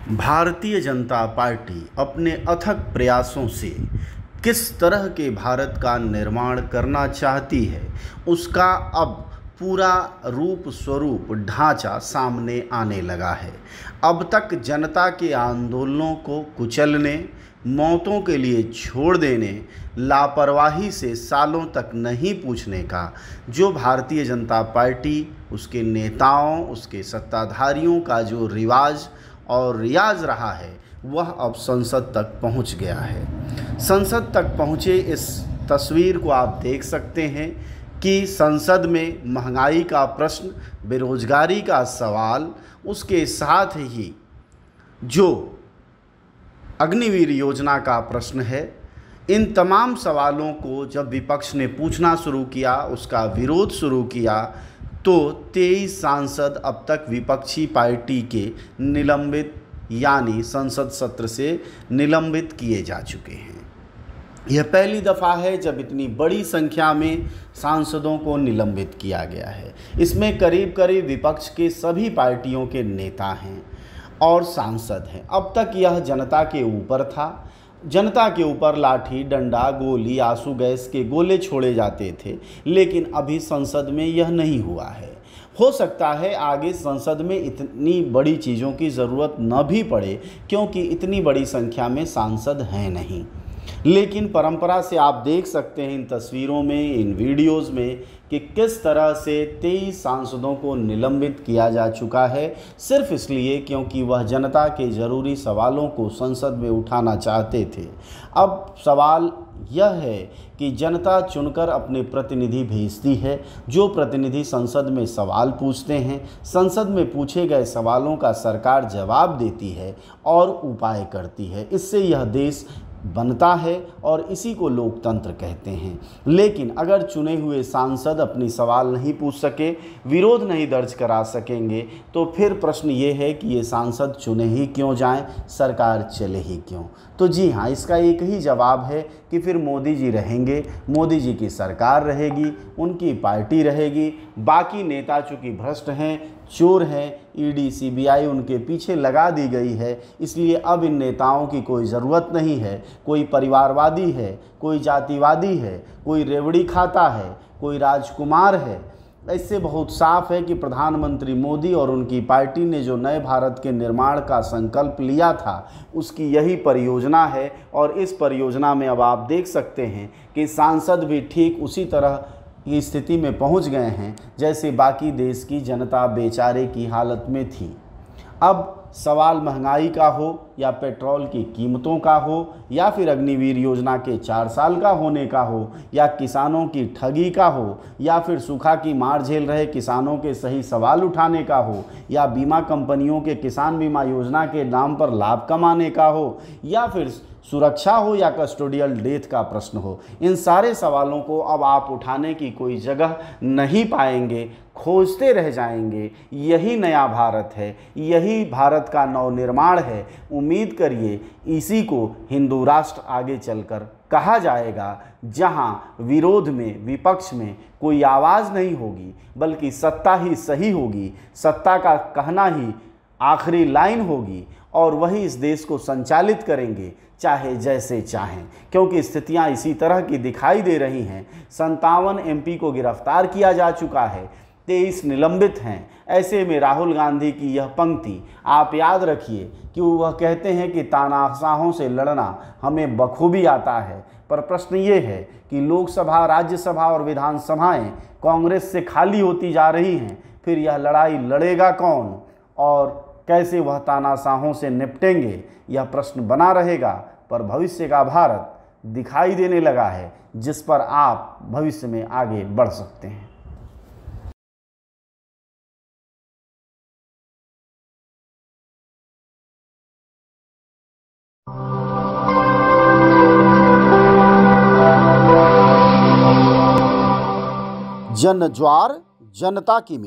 Bharatiya Janata party अपने अथक प्रयासों से किस तरह के भारत का निर्माण करना चाहती है, उसका अब पूरा रूप स्वरूप ढांचा सामने आने लगा है। अब तक जनता के आंदोलनों को कुचलने, मौतों के लिए छोड़ देने, लापरवाही से सालों तक नहीं पूछने का जो भारतीय जनता पार्टी, उसके नेताओं, उसके सत्ताधारियों का जो रिवाज और रियाज रहा है, वह अब संसद तक पहुंच गया है। संसद तक पहुंचे इस तस्वीर को आप देख सकते हैं कि संसद में महंगाई का प्रश्न, बेरोजगारी का सवाल, उसके साथ ही जो अग्निवीर योजना का प्रश्न है, इन तमाम सवालों को जब विपक्ष ने पूछना शुरू किया, उसका विरोध शुरू किया, तो 23 सांसद अब तक विपक्षी पार्टी के निलंबित यानी संसद सत्र से निलंबित किए जा चुके हैं। यह पहली दफ़ा है जब इतनी बड़ी संख्या में सांसदों को निलंबित किया गया है। इसमें करीब करीब विपक्ष के सभी पार्टियों के नेता हैं और सांसद हैं। अब तक यह जनता के ऊपर था। जनता के ऊपर लाठी, डंडा, गोली, आंसू गैस के गोले छोड़े जाते थे, लेकिन अभी संसद में यह नहीं हुआ है। हो सकता है आगे संसद में इतनी बड़ी चीज़ों की ज़रूरत न भी पड़े, क्योंकि इतनी बड़ी संख्या में सांसद हैं नहीं। लेकिन परंपरा से आप देख सकते हैं इन तस्वीरों में, इन वीडियोस में, कि किस तरह से 23 सांसदों को निलंबित किया जा चुका है, सिर्फ इसलिए क्योंकि वह जनता के ज़रूरी सवालों को संसद में उठाना चाहते थे। अब सवाल यह है कि जनता चुनकर अपने प्रतिनिधि भेजती है, जो प्रतिनिधि संसद में सवाल पूछते हैं, संसद में पूछे गए सवालों का सरकार जवाब देती है और उपाय करती है। इससे यह देश बनता है और इसी को लोकतंत्र कहते हैं। लेकिन अगर चुने हुए सांसद अपनी सवाल नहीं पूछ सके, विरोध नहीं दर्ज करा सकेंगे, तो फिर प्रश्न ये है कि ये सांसद चुने ही क्यों जाएं, सरकार चले ही क्यों। तो जी हाँ, इसका एक ही जवाब है कि फिर मोदी जी रहेंगे, मोदी जी की सरकार रहेगी, उनकी पार्टी रहेगी। बाकी नेता चूँकि भ्रष्ट हैं, चोर हैं, ईडी सीबीआई उनके पीछे लगा दी गई है, इसलिए अब इन नेताओं की कोई ज़रूरत नहीं है। कोई परिवारवादी है, कोई जातिवादी है, कोई रेवड़ी खाता है, कोई राजकुमार है। इससे बहुत साफ है कि प्रधानमंत्री मोदी और उनकी पार्टी ने जो नए भारत के निर्माण का संकल्प लिया था, उसकी यही परियोजना है। और इस परियोजना में अब आप देख सकते हैं कि सांसद भी ठीक उसी तरह की स्थिति में पहुंच गए हैं जैसे बाकी देश की जनता बेचारे की हालत में थी। अब सवाल महंगाई का हो या पेट्रोल की कीमतों का हो या फिर अग्निवीर योजना के 4 साल का होने का हो या किसानों की ठगी का हो या फिर सूखा की मार झेल रहे किसानों के सही सवाल उठाने का हो या बीमा कंपनियों के किसान बीमा योजना के नाम पर लाभ कमाने का हो या फिर सुरक्षा हो या कस्टोडियल डेथ का प्रश्न हो, इन सारे सवालों को अब आप उठाने की कोई जगह नहीं पाएंगे, खोजते रह जाएंगे। यही नया भारत है, यही भारत का नवनिर्माण है। उम्मीद करिए इसी को हिंदू राष्ट्र आगे चलकर कहा जाएगा, जहां विरोध में, विपक्ष में कोई आवाज़ नहीं होगी, बल्कि सत्ता ही सही होगी, सत्ता का कहना ही आखिरी लाइन होगी और वही इस देश को संचालित करेंगे, चाहे जैसे चाहें। क्योंकि स्थितियां इसी तरह की दिखाई दे रही हैं। 57 एमपी को गिरफ्तार किया जा चुका है, 23 निलंबित हैं। ऐसे में राहुल गांधी की यह पंक्ति आप याद रखिए कि वह कहते हैं कि तानाशाहों से लड़ना हमें बखूबी आता है। पर प्रश्न ये है कि लोकसभा, राज्यसभा और विधानसभाएं कांग्रेस से खाली होती जा रही हैं, फिर यह लड़ाई लड़ेगा कौन और कैसे वह तानाशाहों से निपटेंगे, यह प्रश्न बना रहेगा। पर भविष्य का भारत दिखाई देने लगा है, जिस पर आप भविष्य में आगे बढ़ सकते हैं। जन ज्वार, जनता की